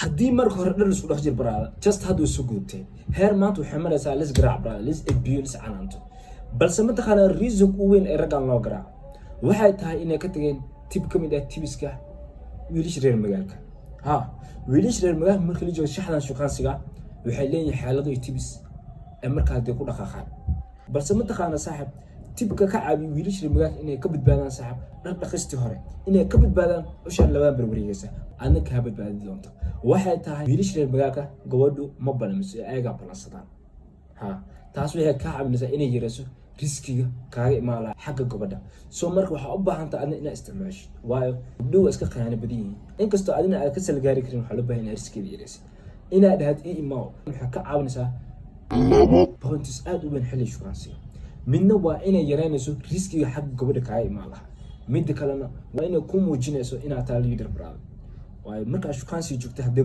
haddii marka hore dhan isku dhex jir baraada just hadduu isu gudubtay heer maanta waxay maraysaa lis garaac baraada lis ebiyo lis canaanto balse mataqaanaa reason u weyn ee raggan loo garaaco waxay tahay inay ka tageen tib ka mid ah tibiska wiilish reer magaalka wiilish reer magaalka marka la joogo shaxdan shukaansiga waxay leeyihiin xaalado iyo tibis ee markaa dee ku dhaqaaqaan balse mataqaanaa saaxib tibka ka caabi wiilish reer magaalka inay ka badbaadaan saaxib dhaqistii hore inay ka badbaadaan ushaan labada barbarigaysa adna kaa badbaadi doonto waxay tahay wiilish reer magaalka gabadhu ma balamiso ayagaa balansadaan taas waxay ka caawinaysaa inay yareyso riskiga kaaga imaan lahaa xagga gabadha soo marka waxaa u baahan tahay adna inaad isticmaasho waayo gabdhuhu waa iska khiyaano badan yihiin inkastoo adina aad ka salgaari karin waxaa loo baahan inaad riskigeeda yareysid inaad dhahad ii imaaw waxay ka caawinaysaa labo points aad u weyn xilli shukaansiga midna waa inay yareynayso riskiga xagga gabadha kaaga imaan lahaa midda kalena waa inay ku muujinayso inaad tahay leader brother waayo markaa shukaansiga joogta